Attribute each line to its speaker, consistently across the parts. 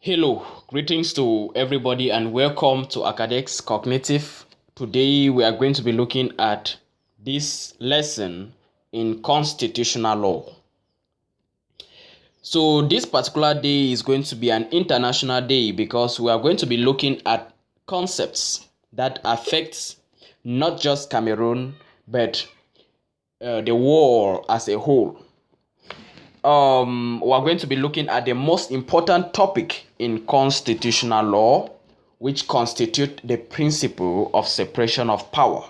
Speaker 1: Hello, greetings to everybody and welcome to Acadex Cognitive. Today we are going to be looking at this lesson in constitutional law. So this particular day is going to be an international day because we are going to be looking at concepts that affect not just Cameroon but the world as a whole. We're going to be looking at the most important topic in constitutional law, which constitute the principle of separation of power.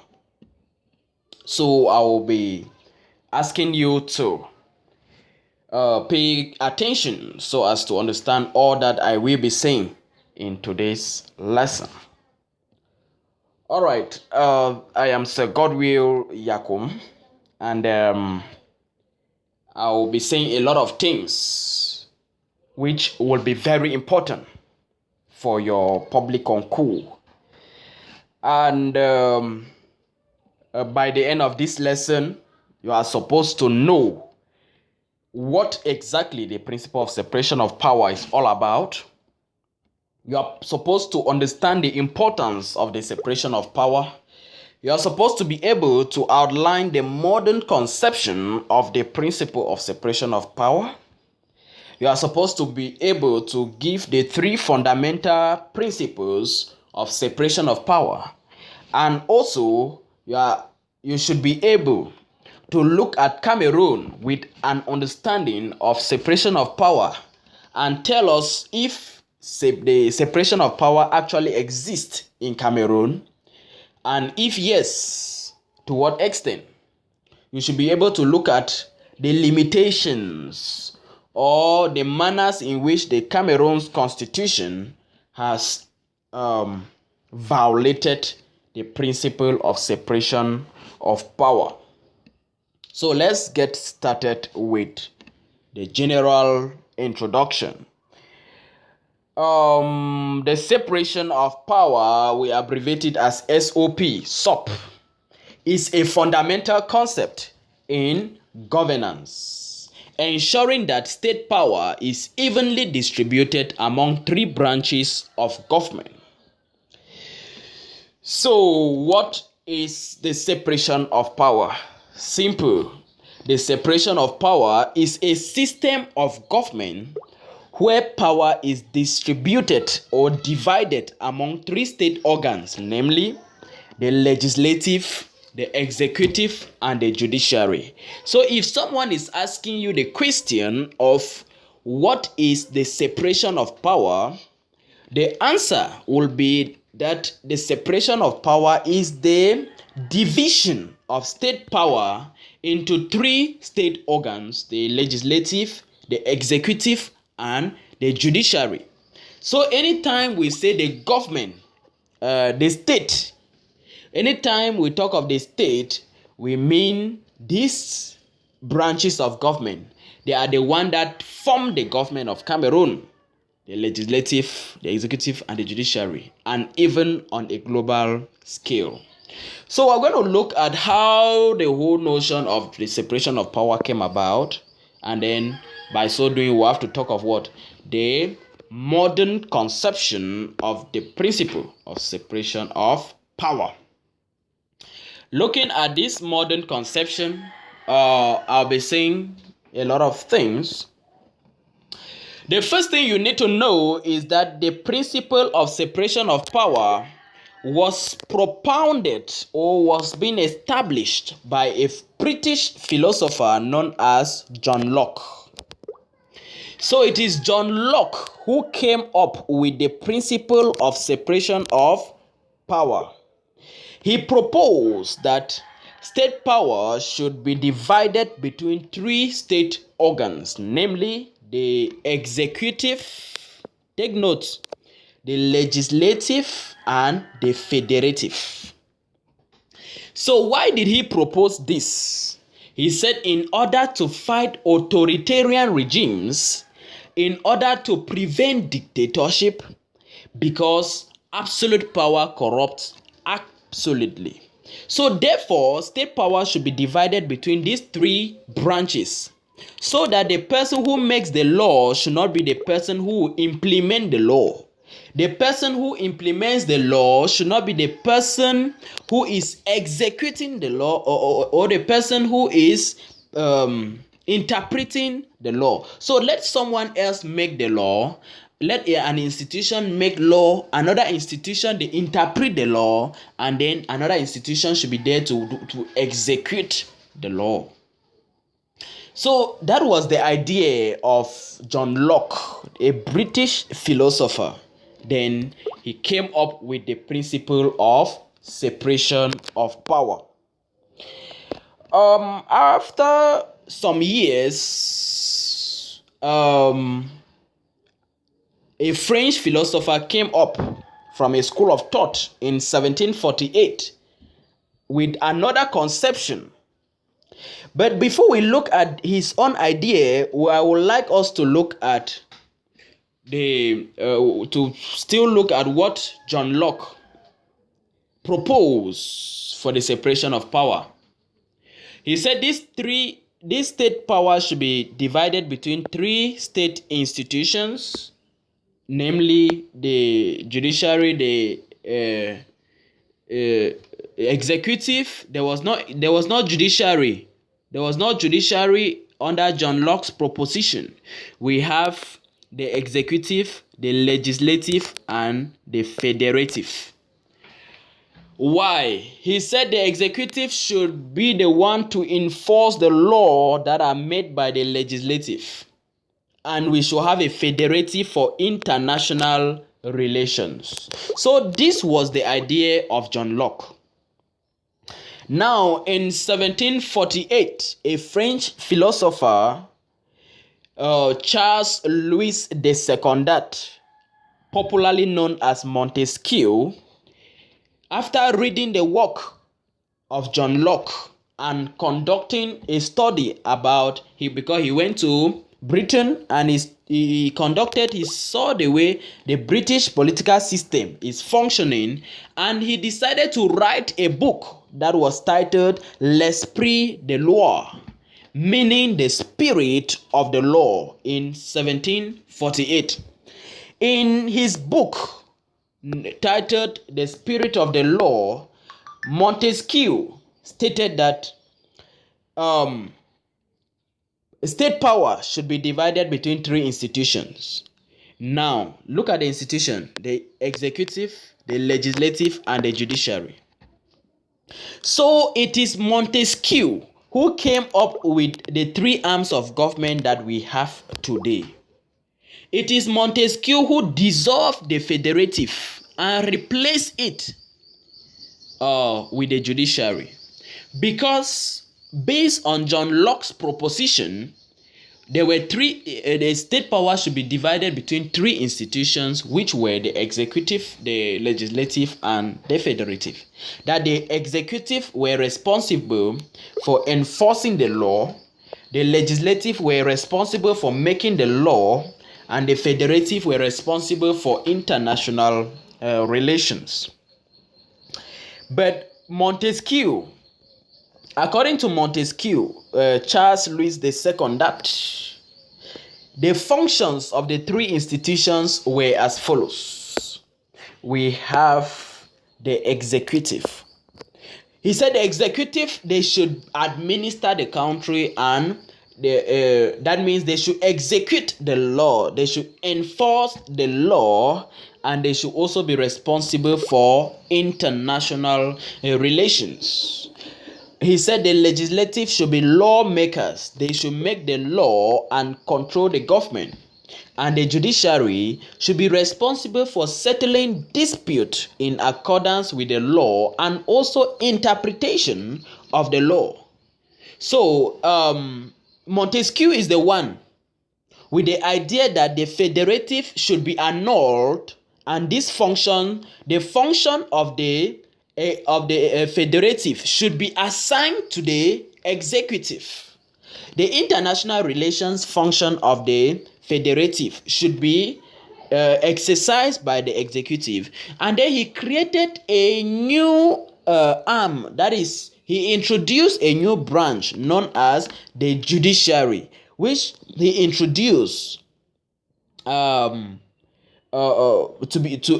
Speaker 1: So I will be asking you to pay attention so as to understand all that I will be saying in today's lesson. All right, I am Sir Godwill Yakum, and I will be saying a lot of things which will be very important for your public concours. And by the end of this lesson, you are supposed to know what exactly the principle of separation of power is all about. You are supposed to understand the importance of the separation of power. You are supposed to be able to outline the modern conception of the principle of separation of power. You are supposed to be able to give the three fundamental principles of separation of power. And also, you should be able to look at Cameroon with an understanding of separation of power and tell us if the separation of power actually exists in Cameroon, and if yes, to what extent. You should be able to look at the limitations or the manners in which the Cameroon's constitution has violated the principle of separation of power. So let's get started with the general introduction. The separation of power, we abbreviate it as SOP, is a fundamental concept in governance, ensuring that state power is evenly distributed among three branches of government. So, what is the separation of power? Simple. The separation of power is a system of government where power is distributed or divided among three state organs, namely the legislative, the executive, and the judiciary. So if someone is asking you the question of what is the separation of power, the answer will be that the separation of power is the division of state power into three state organs: the legislative, the executive, and the judiciary. So anytime we say the government, the state, anytime we talk of the state, we mean these branches of government. They are the one that form the government of Cameroon: the legislative, the executive, and the judiciary, and even on a global scale. So we're going to look at how the whole notion of the separation of power came about, and then by so doing we have to talk of what? The modern conception of the principle of separation of power. Looking at this modern conception, I'll be saying a lot of things. The first thing you need to know is that the principle of separation of power was propounded or was being established by a British philosopher known as John Locke. So it is John Locke who came up with the principle of separation of power. He proposed that state power should be divided between three state organs, namely the executive, take note, the legislative, and the federative. So why did he propose this? He said in order to fight authoritarian regimes, in order to prevent dictatorship, because absolute power corrupts absolutely. So therefore, state power should be divided between these three branches. so that the person who makes the law should not be the person who will implement the law. The person who implements the law should not be the person who is executing the law, or the person who is interpreting the law. So let someone else make the law. Let an institution make law, another institution they interpret the law, and then another institution should be there to execute the law. So that was the idea of John Locke, a British philosopher. Then he came up with the principle of separation of power. After some years, a French philosopher came up from a school of thought in 1748 with another conception. But before we look at his own idea, I would like us to look at what John Locke proposed for the separation of power. He said this state power should be divided between three state institutions, namely the judiciary, the executive. There was no judiciary. There was no judiciary under John Locke's proposition. We have the executive, the legislative, and the federative. Why? He said the executive should be the one to enforce the law that are made by the legislative. And we should have a federative for international relations. So this was the idea of John Locke. Now, in 1748, a French philosopher, Charles Louis de Secondat, popularly known as Montesquieu, after reading the work of John Locke and conducting a study about because he went to Britain and he saw the way the British political system is functioning, and he decided to write a book that was titled L'Esprit de Loi, meaning the spirit of the law, in 1748. In his book titled The Spirit of the Law, Montesquieu stated that state power should be divided between three institutions. Now, look at the institution: the executive, the legislative, and the judiciary. So it is Montesquieu who came up with the three arms of government that we have today. It is Montesquieu who dissolved the federative and replaced it with the judiciary. Because based on John Locke's proposition, there were the state power should be divided between three institutions, which were the executive, the legislative, and the federative. That the executive were responsible for enforcing the law, the legislative were responsible for making the law, and the federative were responsible for international relations. But Montesquieu, according to Montesquieu, Charles Louis de Secondat, the functions of the three institutions were as follows. We have the executive. He said the executive, they should administer the country, and that means they should execute the law, they should enforce the law, and they should also be responsible for international relations. He said the legislative should be lawmakers. They should make the law and control the government. And the judiciary should be responsible for settling dispute in accordance with the law and also interpretation of the law. So Montesquieu is the one with the idea that the federative should be annulled, and this function, the function of the federative, should be assigned to the executive. The international relations function of the federative should be exercised by the executive. And then he created a new arm, that is, he introduced a new branch known as the judiciary, which he introduced to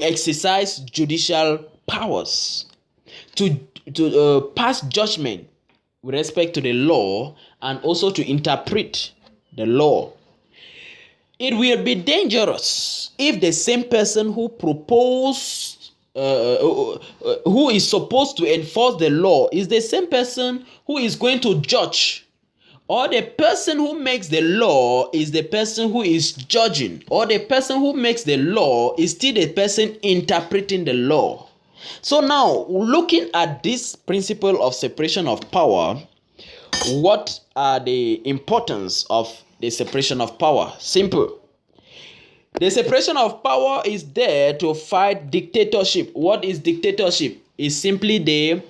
Speaker 1: exercise judicial powers, to pass judgment with respect to the law, and also to interpret the law. It will be dangerous if the same person who who is supposed to enforce the law is the same person who is going to judge, or the person who makes the law is the person who is judging, or the person who makes the law is still the person interpreting the law. So now, looking at this principle of separation of power, what are the importance of the separation of power? Simple. The separation of power is there to fight dictatorship. What is dictatorship? It's simply the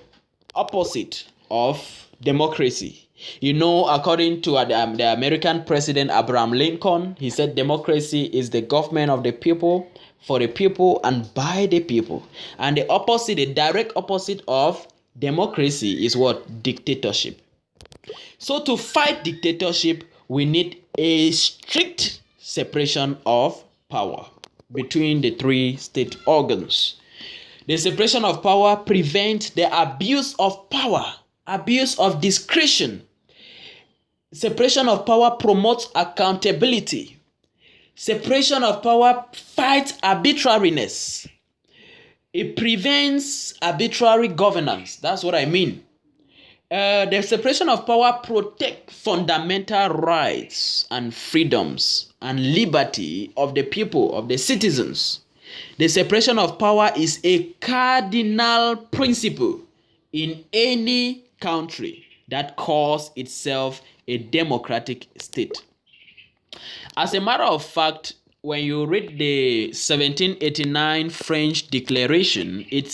Speaker 1: opposite of democracy. You know, according to the American president Abraham Lincoln, he said democracy is the government of the people, for the people, and by the people. And the opposite, the direct opposite of democracy is what? Dictatorship. So to fight dictatorship, we need a strict separation of power between the three state organs. The separation of power prevents the abuse of power, abuse of discretion. Separation of power promotes accountability. Separation of power fights arbitrariness. It prevents arbitrary governance. That's what I mean. The separation of power protects fundamental rights and freedoms and liberty of the people, of the citizens. The separation of power is a cardinal principle in any country that calls itself a democratic state. As a matter of fact, when you read the 1789 French Declaration, it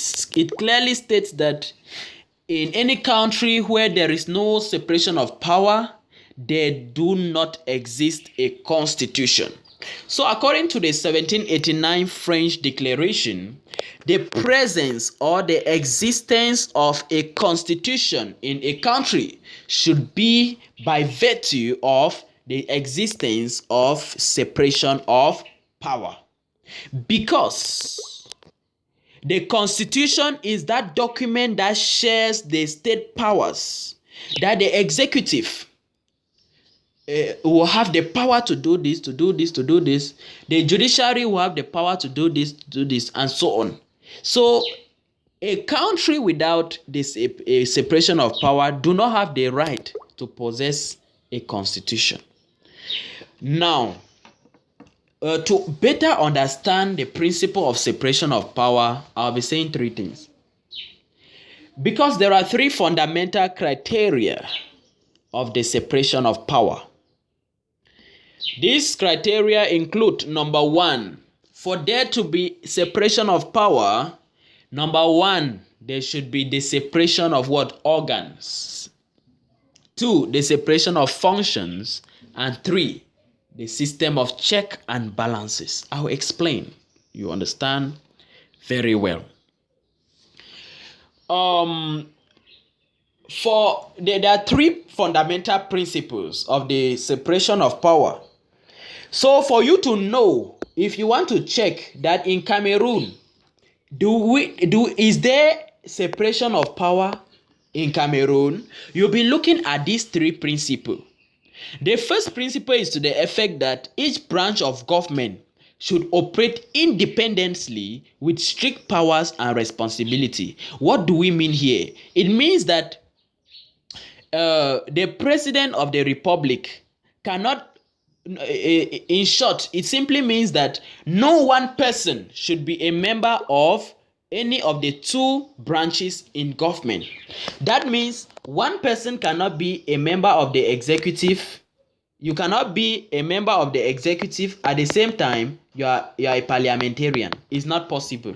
Speaker 1: clearly states that in any country where there is no separation of power, there do not exist a constitution. So according to the 1789 French Declaration, the presence or the existence of a constitution in a country should be by virtue of the existence of separation of power. Because the constitution is that document that shares the state powers, that the executive will have the power to do this, to do this, to do this. The judiciary will have the power to do this, to do this, and so on. So a country without this a separation of power do not have the right to possess a constitution. Now, to better understand the principle of separation of power, I'll be saying three things. Because there are three fundamental criteria of the separation of power. These criteria include, number one, for there to be separation of power, number one, there should be the separation of what? Organs. Two, the separation of functions. And three, the system of check and balances. I'll explain. You understand very well. There are three fundamental principles of the separation of power. So for you to know, if you want to check that in Cameroon, is there separation of power in Cameroon? You'll be looking at these three principles. The first principle is to the effect that each branch of government should operate independently with strict powers and responsibility. What do we mean here? It means that the president of the republic cannot, in short, it simply means that no one person should be a member of any of the two branches in government. That means one person cannot be a member of the executive. You cannot be a member of the executive at the same time you are a parliamentarian. It's not possible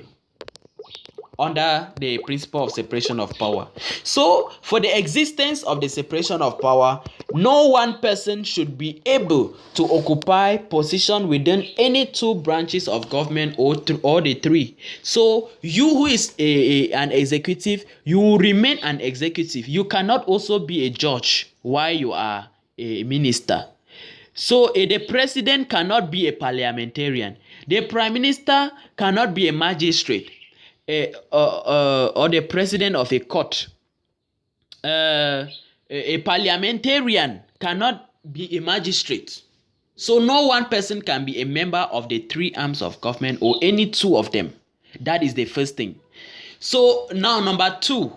Speaker 1: under the principle of separation of power. So for the existence of the separation of power, no one person should be able to occupy position within any two branches of government or the three. So you who is an executive, you will remain an executive. You cannot also be a judge while you are a minister. So the president cannot be a parliamentarian. The prime minister cannot be a magistrate, or the president of a court. A parliamentarian cannot be a magistrate. So no one person can be a member of the three arms of government or any two of them. That is the first thing. So now number two,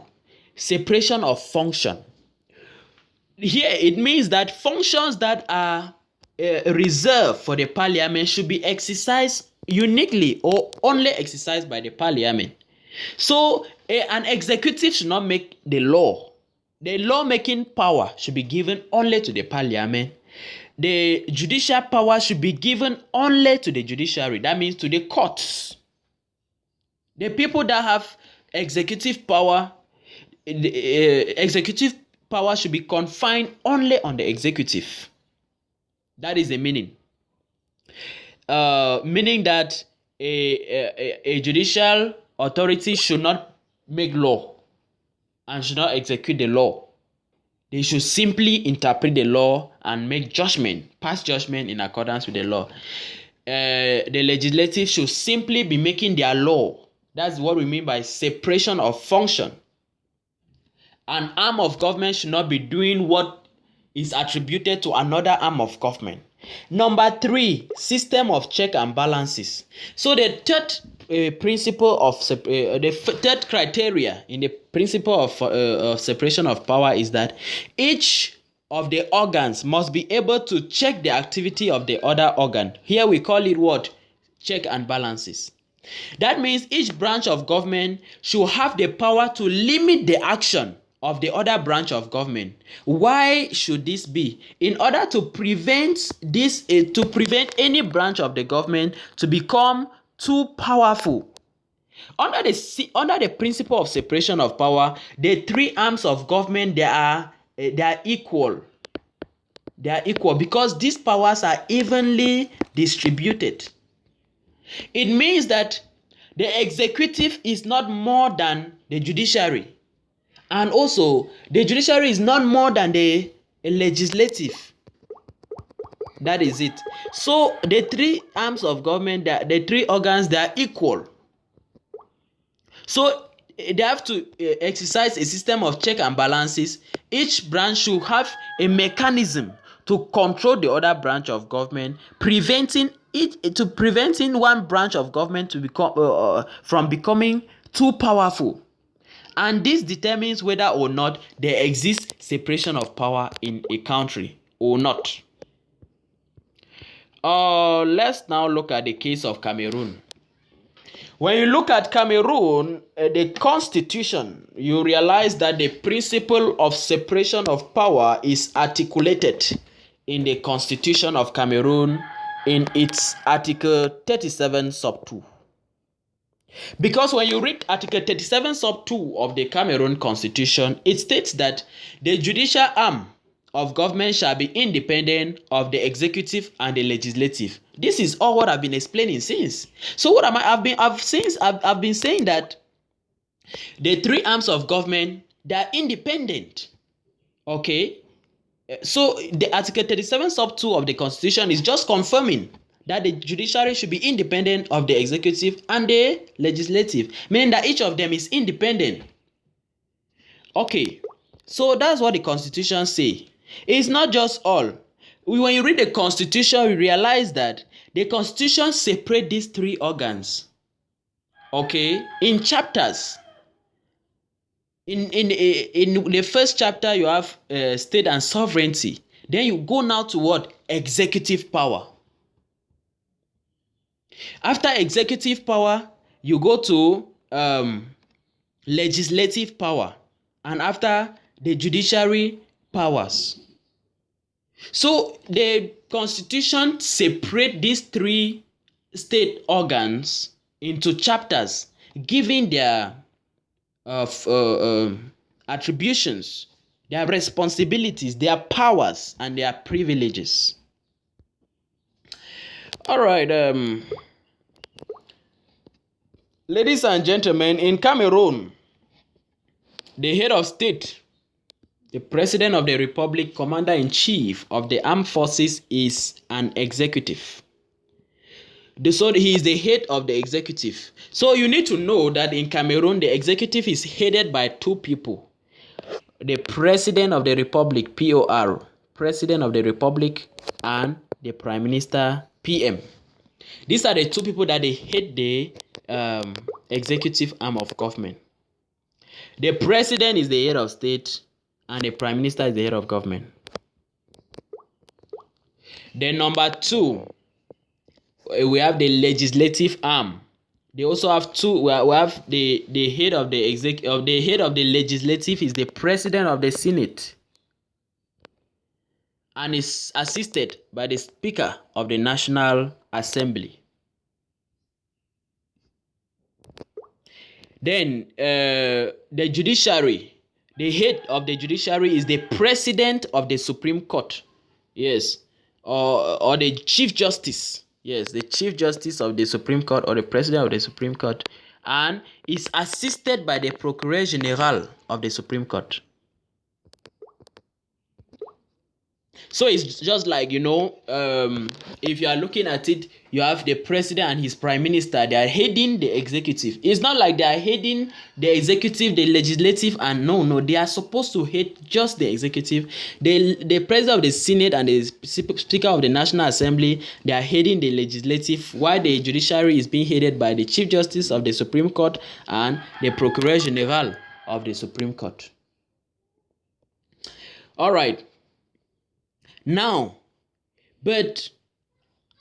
Speaker 1: separation of function. Here it means that functions that are reserved for the parliament should be exercised uniquely or only exercised by the parliament. So an executive should not make the law. The lawmaking power should be given only to the parliament. The judicial power should be given only to the judiciary. That means to the courts. The people that have executive power, executive power should be confined only on the executive. That is the meaning. Meaning that a judicial authority should not make law and should not execute the law. They should simply interpret the law and make judgment, pass judgment in accordance with the law. The legislative should simply be making their law. That's what we mean by separation of function. An arm of government should not be doing what is attributed to another arm of government. Number three, system of check and balances. So the third principle of the third criteria in the principle of separation of power is that each of the organs must be able to check the activity of the other organ. Here we call it what? Check and balances. That means each branch of government should have the power to limit the action of the other branch of government. Why should this be? In order to prevent any branch of the government to become too powerful. Under the principle of separation of power, the three arms of government they are equal. They are equal because these powers are evenly distributed. It means that the executive is not more than the judiciary. And also, the judiciary is not more than the legislative. That is it. So, the three arms of government, the three organs, they are equal. So, they have to exercise a system of check and balances. Each branch should have a mechanism to control the other branch of government, preventing one branch of government to become from becoming too powerful. And this determines whether or not there exists separation of power in a country or not. Let's now look at the case of Cameroon. When you look at Cameroon, the constitution, you realize that the principle of separation of power is articulated in the constitution of Cameroon in its article 37 sub 2. Because when you read Article 37 sub 2 of the Cameroon Constitution, it states that the judicial arm of government shall be independent of the executive and the legislative. This is all what I've been explaining since. So what am I? I've been saying that the three arms of government, they are independent. Okay? So the Article 37 sub 2 of the Constitution is just confirming that the judiciary should be independent of the executive and the legislative, meaning that each of them is independent. Okay, so that's what the Constitution says. It's not just all. When you read the Constitution, you realize that the Constitution separates these three organs, okay, in chapters. In the first chapter, you have state and sovereignty. Then you go now to what? Executive power. After executive power, you go to legislative power, and after the judiciary powers. So the Constitution separates these three state organs into chapters, giving their attributions, their responsibilities, their powers, and their privileges. All right, ladies and gentlemen, in Cameroon, the head of state The President of the Republic, Commander-in-Chief of the Armed Forces, is an executive. So he is the head of the executive. So you need to know that in Cameroon, the executive is headed by two people. The President of the Republic, POR, President of the Republic, and the Prime Minister, PM. These are the two people that they head the executive arm of government. The President is the head of state, and the Prime Minister is the head of government. Then number two, we have the legislative arm. They also have two. We have the head of the the head of the legislative is the President of the Senate, and is assisted by the Speaker of the National Assembly. Then the judiciary. The head of the judiciary is the President of the Supreme Court. Yes, or the Chief Justice. Yes, the Chief Justice of the Supreme Court or the President of the Supreme Court, and is assisted by the Procureur General of the Supreme Court. So it's just like, if you are looking at it, you have the president and his prime minister. They are heading the executive. It's not like they are heading the executive, the legislative, and no, they are supposed to head just the executive. The president of the Senate and the speaker of the National Assembly, they are heading the legislative, while the judiciary is being headed by the Chief Justice of the Supreme Court and the Procureur General of the Supreme Court. All right. Now, but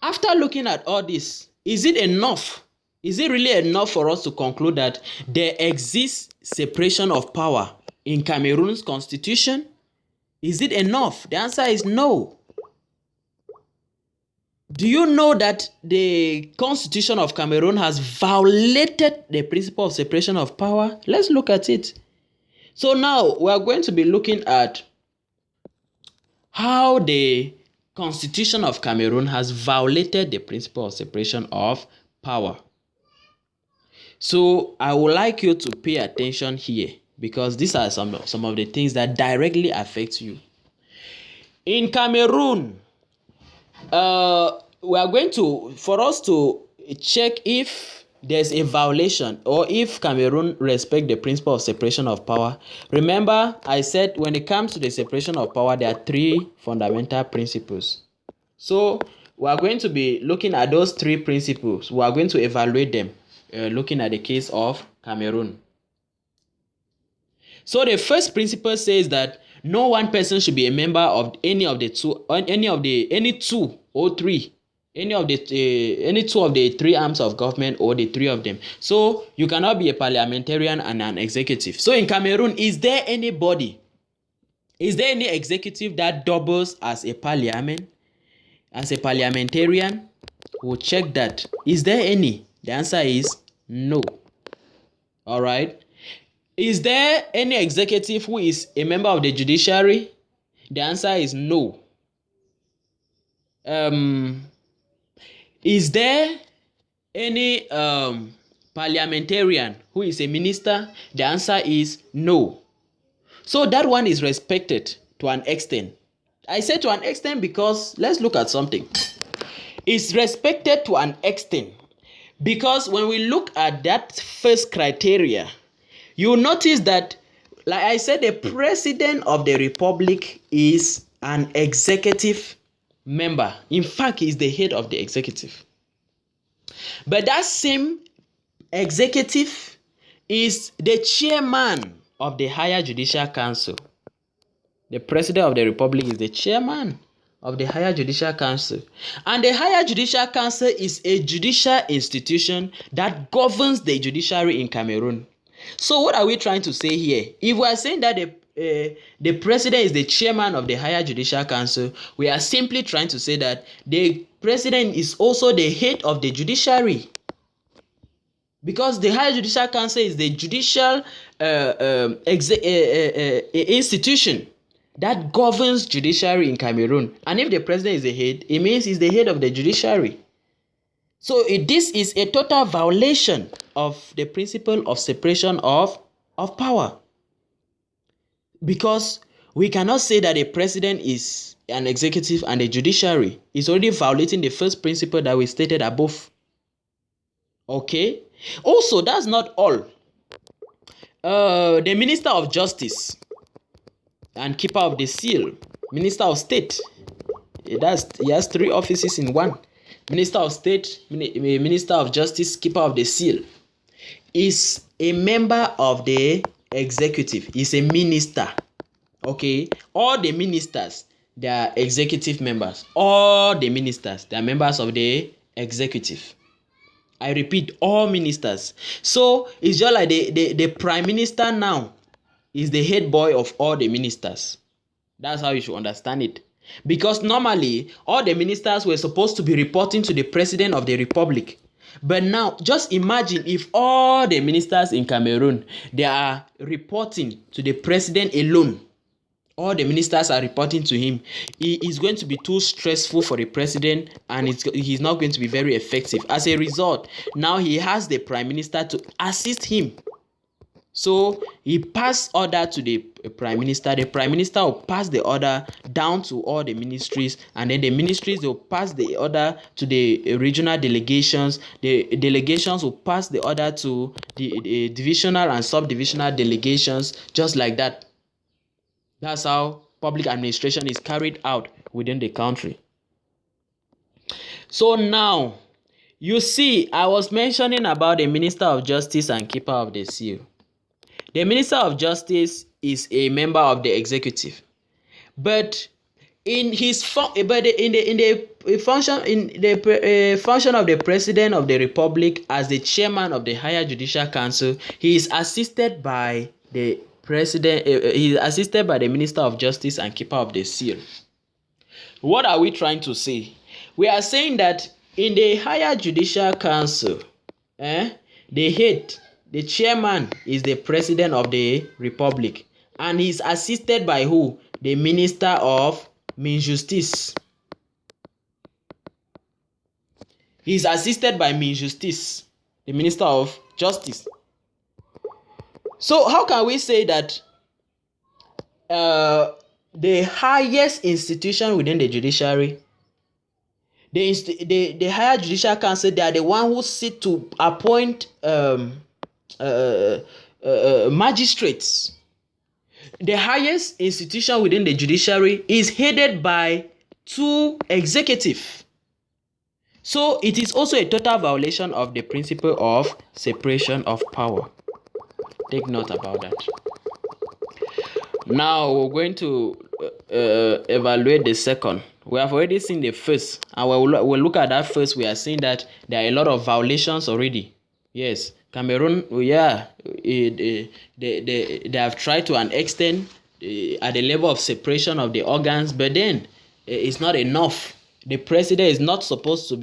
Speaker 1: after looking at all this, is it enough? Is it really enough for us to conclude that there exists separation of power in Cameroon's constitution? Is it enough? The answer is no. Do you know that the constitution of Cameroon has violated the principle of separation of power? Let's look at it. So now we are going to be looking at how the Constitution of Cameroon has violated the principle of separation of power. So I would like you to pay attention here, because these are some of the things that directly affect you. In Cameroon, we are going to, for us to check if there's a violation or if Cameroon respect the principle of separation of power. Remember, I said when it comes to the separation of power, there are three fundamental principles. So we are going to be looking at those three principles. We are going to evaluate them, looking at the case of Cameroon. So the first principle says that no one person should be a member of any two of the three arms of government, or the three of them. So you cannot be a parliamentarian and an executive. So in Cameroon, is there any executive that doubles as a parliament, as a parliamentarian? We'll check that. Is there any? The answer is no. All right. Is there any executive who is a member of the judiciary? The answer is no. Is there any parliamentarian who is a minister? The answer is no. So that one is respected to an extent. I say to an extent because let's look at something. It's respected to an extent because when we look at that first criteria, you notice that, like I said, the president of the republic is an executive member. In fact, he is the head of the executive. But that same executive is the chairman of the Higher Judicial Council. The president of the republic is the chairman of the Higher Judicial Council. And the Higher Judicial Council is a judicial institution that governs the judiciary in Cameroon. So what are we trying to say here? If we are saying that the president is the chairman of the Higher Judicial Council, we are simply trying to say that the president is also the head of the judiciary. Because the Higher Judicial Council is the judicial institution that governs judiciary in Cameroon. And if the president is the head, it means he's the head of the judiciary. So this is a total violation of the principle of separation of power. Because we cannot say that a president is an executive and a judiciary. It's already violating the first principle that we stated above. Okay? Also, that's not all. The Minister of Justice and Keeper of the Seal, Minister of State, he has 3 offices in one. Minister of State, Minister of Justice, Keeper of the Seal, is a member of the executive. He's a minister. Okay, all the ministers, they are executive members. All the ministers, they are members of the executive. I repeat, all ministers. So it's just like the prime minister now is the head boy of all the ministers. That's how you should understand it. Because normally, all the ministers were supposed to be reporting to the president of the republic. But now, just imagine if all the ministers in Cameroon, they are reporting to the president alone. All the ministers are reporting to him. It is going to be too stressful for the president, and he's not going to be very effective. As a result, now he has the prime minister to assist him. So he passed order to the prime minister. The prime minister will pass the order down to all the ministries, and then the ministries will pass the order to the regional delegations. The delegations will pass the order to the divisional and subdivisional delegations, just like that. That's how public administration is carried out within the country. So now, you see, I was mentioning about the Minister of Justice and Keeper of the Seal. The Minister of Justice is a member of the executive, but in the function of the President of the Republic as the chairman of the Higher Judicial Council, he is assisted by the President. He is assisted by the Minister of Justice and Keeper of the Seal. What are we trying to say? We are saying that in the Higher Judicial Council, the chairman is the President of the Republic, and he is assisted by who? The Minister of Justice. He is assisted by Justice, the Minister of Justice. So how can we say that the highest institution within the judiciary, the Higher Judicial Council, they are the one who sit to appoint magistrates? The highest institution within the judiciary is headed by 2 executives. So it is also a total violation of the principle of separation of power. Take note about that. Now we're going to evaluate the second. We have already seen the first, and we'll look at that first. We are seeing that there are a lot of violations already. Yes, Cameroon, they have tried to an extent at the level of separation of the organs, but then it's not enough. The president is not supposed to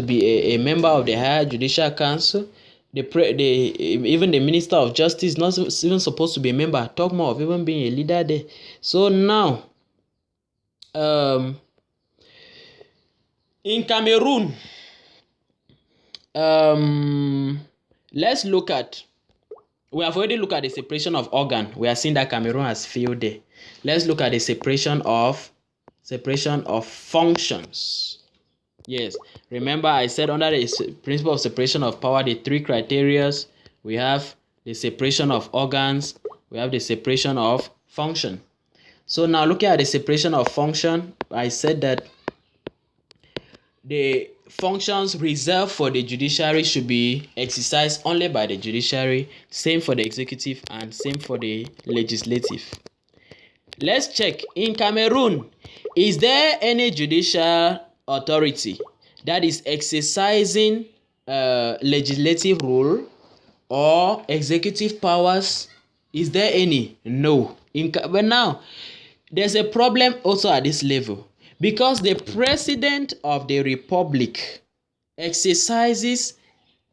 Speaker 1: be a member of the Higher Judicial Council. Even the Minister of Justice is not even supposed to be a member. Talk more of even being a leader there. So now, in Cameroon, let's look at. We have already looked at the separation of organ. We are seeing that Cameroon has failed there. Let's look at the separation of functions. Yes, remember I said under the principle of separation of power, the 3 criteria. We have the separation of organs, we have the separation of function. So now looking at the separation of function, I said that the functions reserved for the judiciary should be exercised only by the judiciary, same for the executive and same for the legislative. Let's check. In Cameroon, is there any judicial authority that is exercising legislative role or executive powers? Is there any? No. But now, there's a problem also at this level, because the president of the republic exercises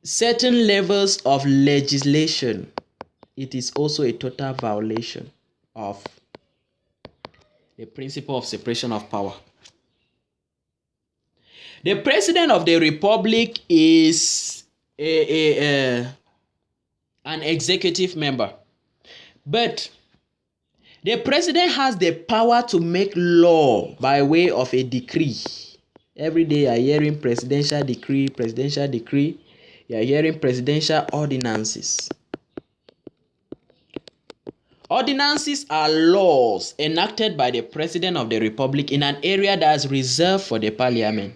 Speaker 1: certain levels of legislation. It is also a total violation of the principle of separation of power. The president of the republic is an executive member, but The president has the power to make law by way of a decree. Every day you are hearing presidential decree, presidential decree. You are hearing presidential ordinances. Ordinances are laws enacted by the President of the Republic in an area that is reserved for the Parliament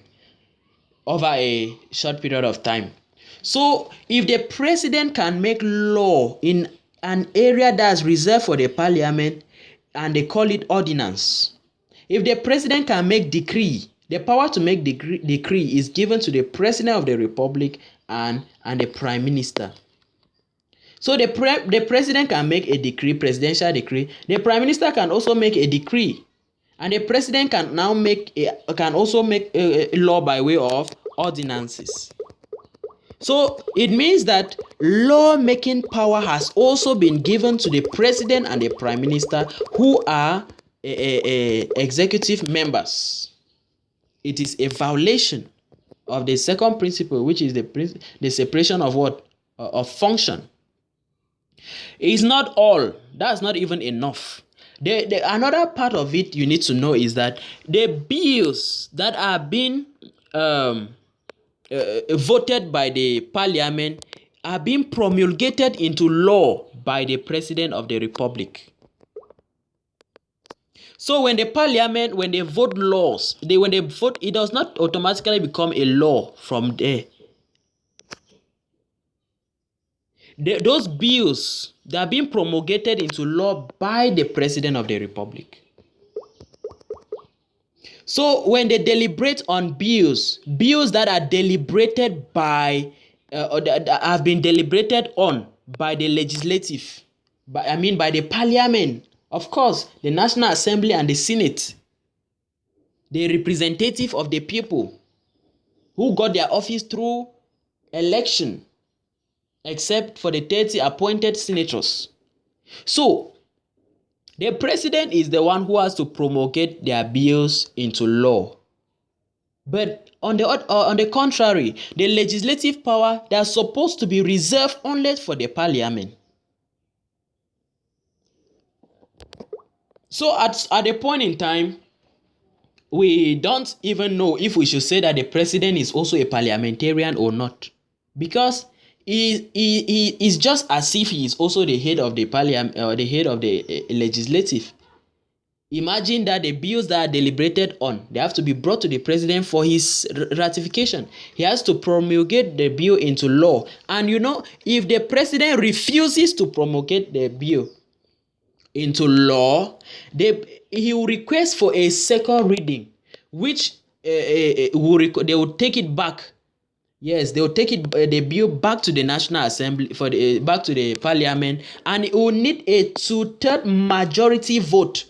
Speaker 1: over a short period of time. So, if the President can make law in an area that is reserved for the Parliament, and they call it ordinance. If the President can make decree, the power to make decree is given to the President of the Republic and the Prime Minister. So the President can make a decree, presidential decree. The Prime Minister can also make a decree, and the President can now also make a law by way of ordinances. So it means that law-making power has also been given to the President and the Prime Minister, who are executive members. It is a violation of the second principle, which is the separation of what? Of function. It's not all. That's not even enough. Another part of it you need to know is that the bills that are being voted by the Parliament are being promulgated into law by the President of the Republic. So when the Parliament, when they vote laws, when they vote, it does not automatically become a law from there. Those bills, they are being promulgated into law by the President of the Republic. So when they deliberate on bills that are deliberated by, that have been deliberated on by the legislative, by the Parliament, of course, the National Assembly and the Senate, the representative of the people who got their office through election, except for the 30 appointed senators. So the President is the one who has to promulgate their bills into law. But on the contrary, the legislative power, they are supposed to be reserved only for the Parliament. So at a point in time, we don't even know if we should say that the President is also a parliamentarian or not, because he is just as if he is also the head of the Parliament or the head of the legislative. Imagine that the bills that are deliberated on, they have to be brought to the President for his ratification. He has to promulgate the bill into law. And if the President refuses to promulgate the bill into law, he will request for a second reading, which they will take it back. Yes, they will take the bill back to the National Assembly, back to the Parliament, and it will need a 2/3 majority vote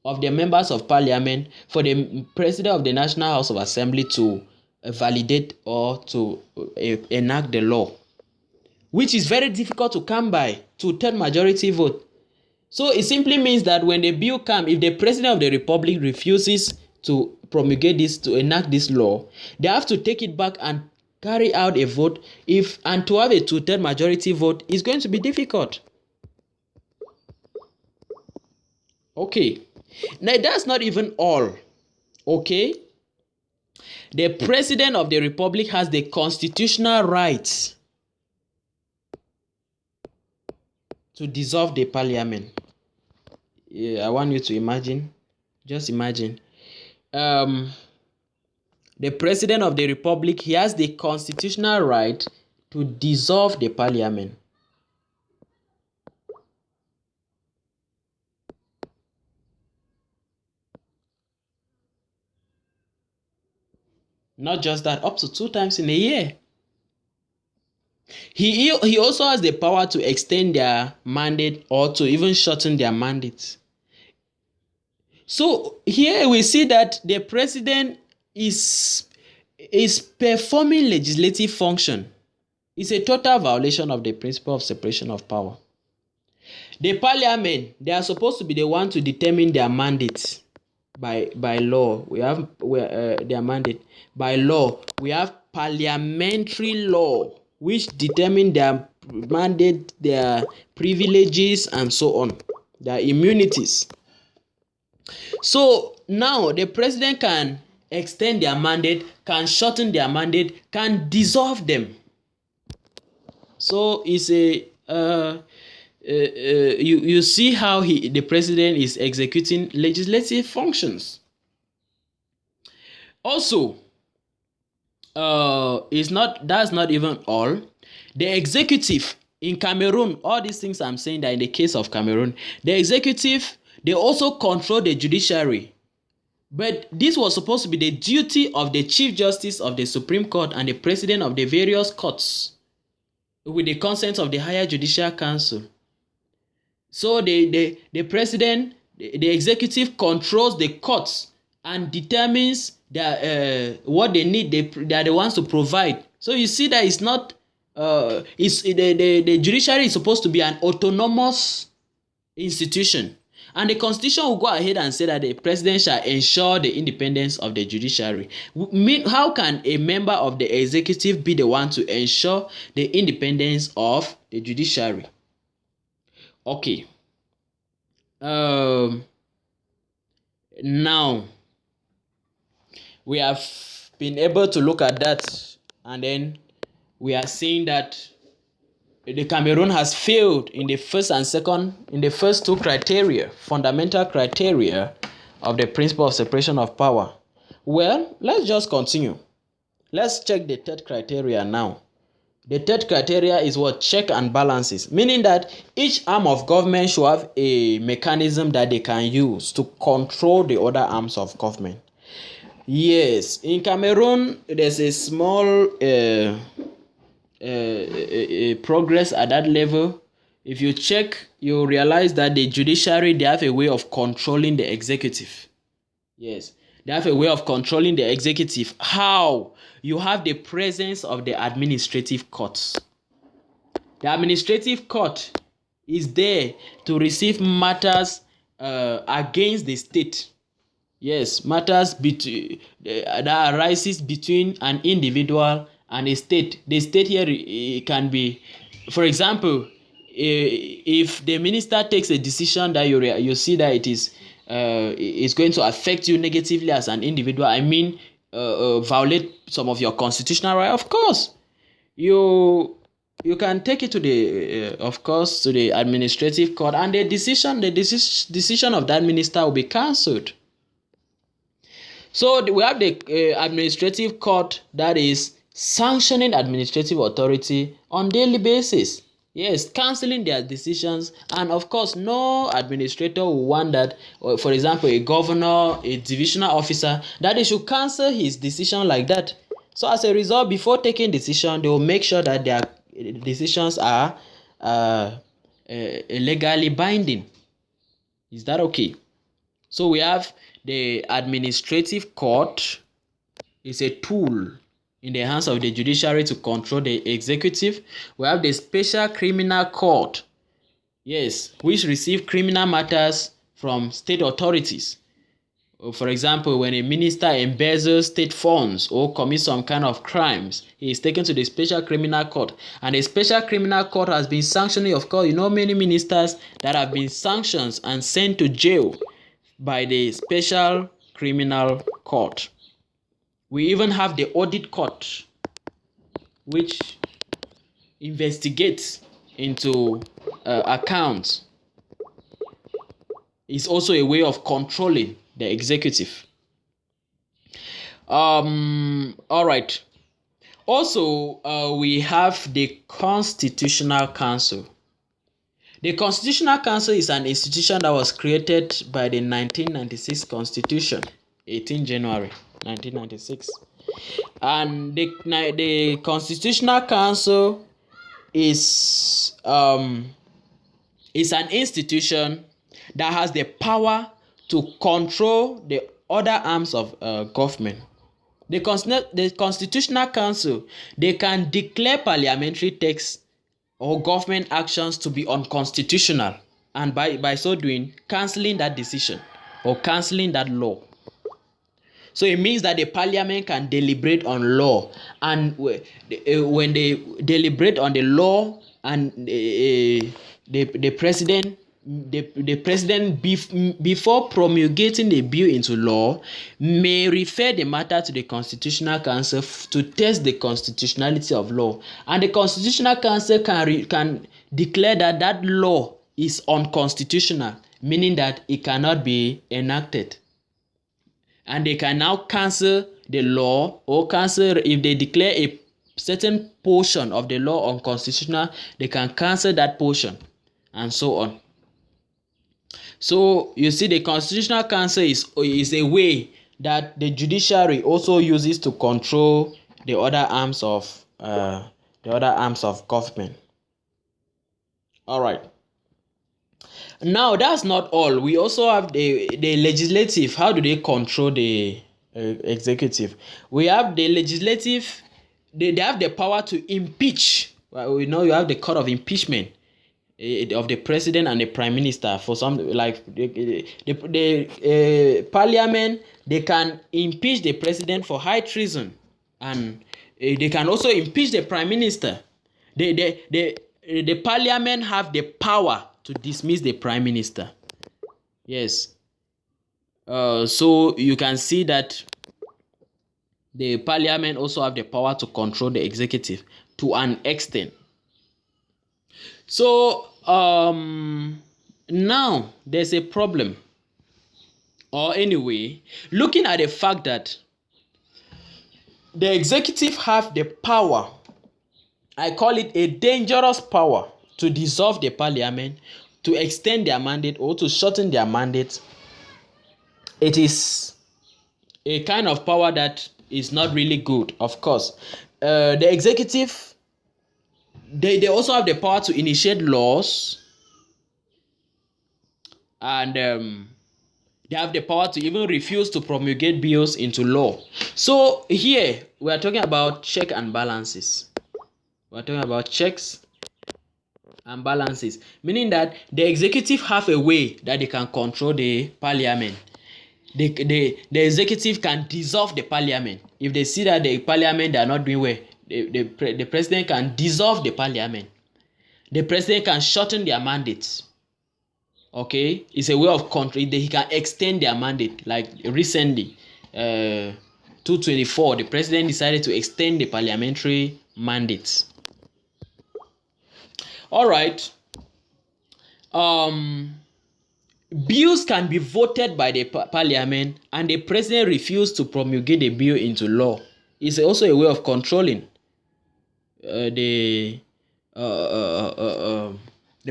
Speaker 1: of the members of Parliament for the President of the National House of Assembly to validate or to enact the law, which is very difficult to come by. 2/3 majority vote. So it simply means that when the bill comes, if the President of the Republic refuses to promulgate this, to enact this law, they have to take it back and carry out a vote. And to have a 2/3 majority vote is going to be difficult. Okay, now that's not even all. Okay, the President of the Republic has the constitutional right to dissolve the Parliament. I want you to imagine, just imagine, the President of the Republic, he has the constitutional right to dissolve the Parliament. Not just that, up to 2 times in a year. He also has the power to extend their mandate or to even shorten their mandates. So here we see that the President is performing legislative function. It's a total violation of the principle of separation of power. The Parliament, they are supposed to be the one to determine their mandates by law. We have their mandate by law. We have parliamentary law, which determine their mandate, their privileges, and so on. their immunities. So now the president can extend their mandate, can shorten their mandate, can dissolve them. So it's you see how the president is executing legislative functions. Also, that's not even all. The executive in Cameroon, all these things I'm saying that in the case of Cameroon, the executive, they also control the judiciary. But this was supposed to be the duty of the Chief Justice of the Supreme Court and the President of the various courts, with the consent of the Higher Judicial Council. So the president, the executive controls the courts and determines that what they need. They are the ones to provide. So you see that it's not the judiciary is supposed to be an autonomous institution, and the constitution will go ahead and say that the president shall ensure the independence of the judiciary. How can a member of the executive be the one to ensure the independence of the judiciary? Okay. Now we have been able to look at that, and then we are seeing that the Cameroon has failed in the first two criteria, fundamental criteria of the principle of separation of power. Well, let's just continue. Let's check the third criteria now. The third criteria is what? Check and balances, meaning that each arm of government should have a mechanism that they can use to control the other arms of government. Yes, in Cameroon, there's a small progress at that level. If you check, you realize that the judiciary, they have a way of controlling the executive. Yes, they have a way of controlling the executive. How? You have the presence of the administrative courts. The administrative court is there to receive matters against the state. Yes, matters that arises between an individual and a state. The state here can be, for example, if the minister takes a decision that you see that it is going to affect you negatively as an individual, I mean, violate some of your constitutional right, of course, you can take it to the to the administrative court, and the decision of that minister will be cancelled. So we have the administrative court that is sanctioning administrative authority on daily basis. Yes, cancelling their decisions, and of course no administrator will want that, for example, a governor, a divisional officer, that they should cancel his decision like that. So as a result, before taking decision, they will make sure that their decisions are legally binding. Is that okay? So we have the administrative court is a tool in the hands of the judiciary to control the executive. We have the special criminal court, yes, which receive criminal matters from state authorities. For example, when a minister embezzles state funds or commits some kind of crimes, he is taken to the special criminal court. And the special criminal court has been sanctioning, of course, many ministers that have been sanctioned and sent to jail by the special criminal court. We even have the audit court, which investigates into accounts. It's also a way of controlling the executive. All right. Also, we have the Constitutional Council. The Constitutional Council is an institution that was created by the 1996 Constitution, 18 January 1996. And the Constitutional Council is an institution that has the power to control the other arms of government. The Constitutional Council, they can declare parliamentary texts or government actions to be unconstitutional, and by so doing, cancelling that decision or cancelling that law. So it means that the parliament can deliberate on law, and when they deliberate on the law and the president the president before promulgating the bill into law may refer the matter to the Constitutional Council to test the constitutionality of law, and the Constitutional Council can declare that law is unconstitutional, meaning that it cannot be enacted, and they can now cancel the law or cancel if they declare a certain portion of the law unconstitutional. They can cancel that portion and so on. So you see, the Constitutional Council is a way that the judiciary also uses to control the other arms of government. All right. Now that's not all. We also have the legislative. How do they control the executive? We have the legislative. They have the power to impeach. Well, we know you have the court of impeachment of the president and the prime minister for some, like the parliament. They can impeach the president for high treason, and they can also impeach the prime minister. The parliament have the power to dismiss the prime minister. Yes. So you can see that the parliament also have the power to control the executive to an extent. So now there's a problem, or anyway, looking at the fact that the executive have the power, I call it a dangerous power, to dissolve the parliament, to extend their mandate, or to shorten their mandate. It is a kind of power that is not really good, of course. The executive, they also have the power to initiate laws, and they have the power to even refuse to promulgate bills into law. So here we are talking about check and balances. We are talking about checks and balances, meaning that the executive have a way that they can control the parliament. The executive can dissolve the parliament. If they see that the parliament are not doing well, the president can dissolve the parliament. The president can shorten their mandates. Okay, it's a way of control. He can extend their mandate. Like recently, 224, the president decided to extend the parliamentary mandates. All right. Bills can be voted by the parliament, and the president refused to promulgate the bill into law. It's also a way of controlling the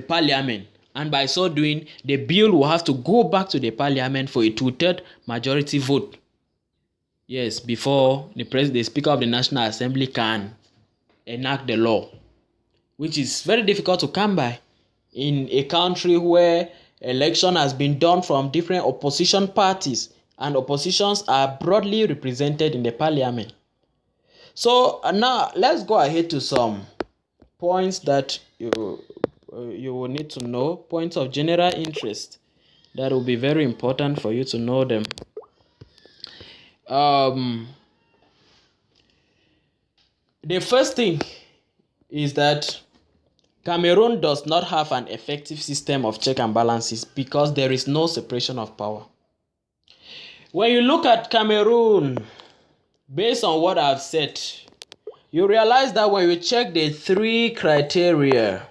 Speaker 1: parliament, and by so doing, the bill will have to go back to the parliament for a 2/3 majority vote. Yes, before the Speaker of the National Assembly can enact the law, which is very difficult to come by in a country where election has been done from different opposition parties, and oppositions are broadly represented in the parliament. So now let's go ahead to some points that you will need to know, points of general interest that will be very important for you to know them. The first thing is that Cameroon does not have an effective system of check and balances because there is no separation of power. When you look at Cameroon, based on what I've said, you realize that when you check the 3 criteria,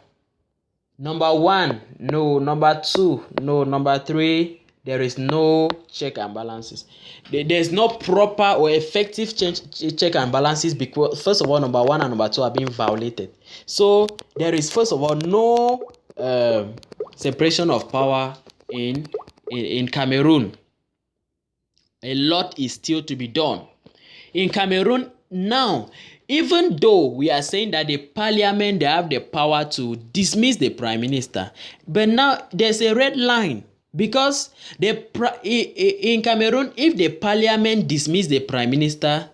Speaker 1: number 1, no. Number 2, no. Number 3, there is no check and balances. There's no proper or effective check and balances because, first of all, number 1 and number 2 are being violated. So there is, first of all, no separation of power in Cameroon. A lot is still to be done in Cameroon now. Even though we are saying that the parliament, they have the power to dismiss the prime minister, but now there's a red line, because in Cameroon, if the parliament dismiss the prime minister,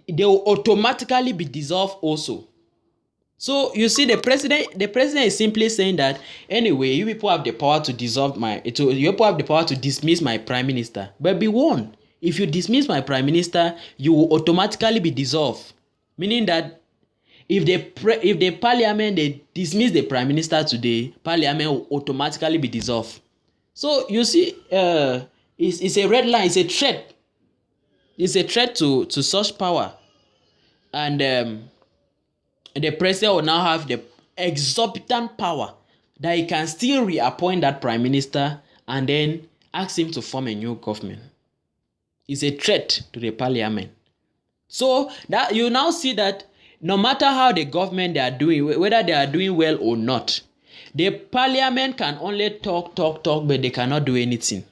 Speaker 1: they will automatically be dissolved also. So you see, the president is simply saying that, anyway, you people have the power to you people have the power to dismiss my prime minister, but be warned, if you dismiss my prime minister, you will automatically be dissolved. Meaning that if the parliament they dismiss the prime minister today, parliament will automatically be dissolved. So you see, it's a red line. It's a threat. It's a threat to such power, and the president will now have the exorbitant power that he can still reappoint that prime minister and then ask him to form a new government. It's a threat to the parliament. So that you now see that no matter how the government they are doing, whether they are doing well or not, the parliament can only talk, but they cannot do anything.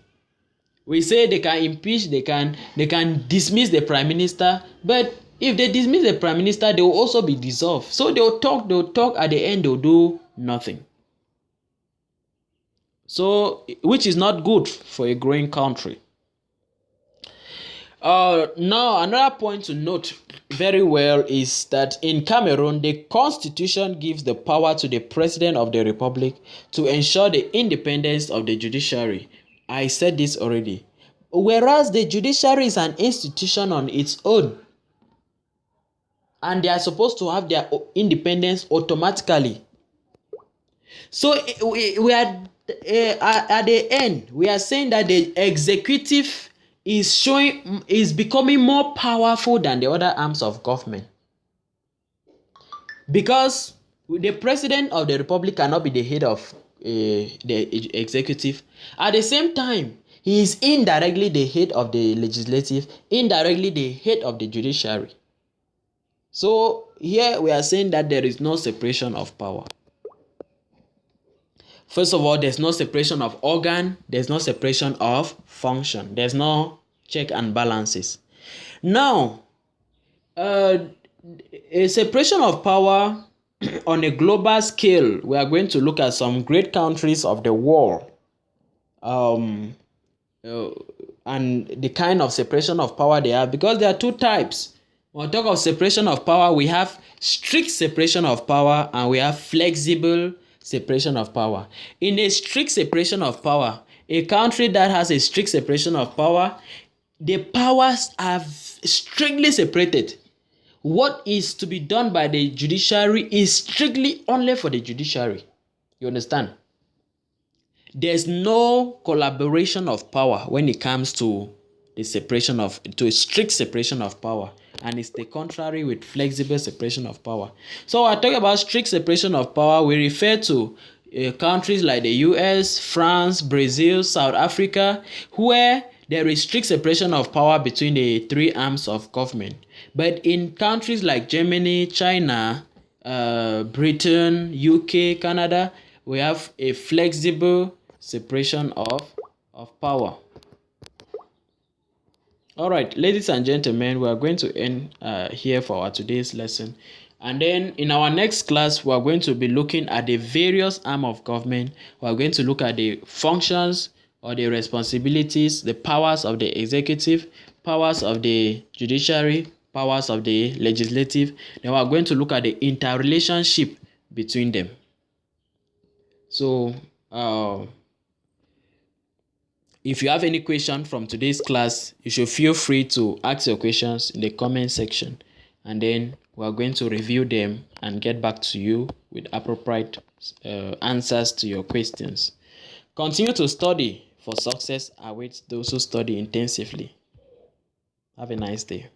Speaker 1: We say they can impeach, they can dismiss the prime minister, but if they dismiss the prime minister, they will also be dissolved. So they will talk, at the end they will do nothing. So, which is not good for a growing country. Now, another point to note very well is that in Cameroon, the constitution gives the power to the president of the republic to ensure the independence of the judiciary. I said this already. Whereas the judiciary is an institution on its own, and they are supposed to have their independence automatically. So we are at the end, we are saying that the executive is becoming more powerful than the other arms of government, because the president of the republic cannot be the head of the executive. At the same time, he is indirectly the head of the legislative, indirectly the head of the judiciary. So here we are saying that there is no separation of power. First of all, there's no separation of organ, there's no separation of function, there's no check and balances. Now, a separation of power on a global scale, we are going to look at some great countries of the world, and the kind of separation of power they have, because there are two types. When we talk of separation of power, we have strict separation of power and we have flexible separation of power. In a strict separation of power, a country that has a strict separation of power, the powers are strictly separated. What is to be done by the judiciary is strictly only for the judiciary. You understand? There's no collaboration of power when it comes to a strict separation of power, and it's the contrary with flexible separation of power. So I talk about strict separation of power, we refer to countries like the US, France, Brazil, South Africa, where there is strict separation of power between the three arms of government. But in countries like Germany, China, Britain, UK, Canada, we have a flexible separation of power. All right, ladies and gentlemen, we are going to end here for our today's lesson. And then in our next class, we are going to be looking at the various arms of government. We are going to look at the functions or the responsibilities, the powers of the executive, powers of the judiciary, powers of the legislative. Then we are going to look at the interrelationship between them. So, if you have any question from today's class, you should feel free to ask your questions in the comment section, and then we are going to review them and get back to you with appropriate answers to your questions. Continue to study, for success awaits those who study intensively. Have a nice day.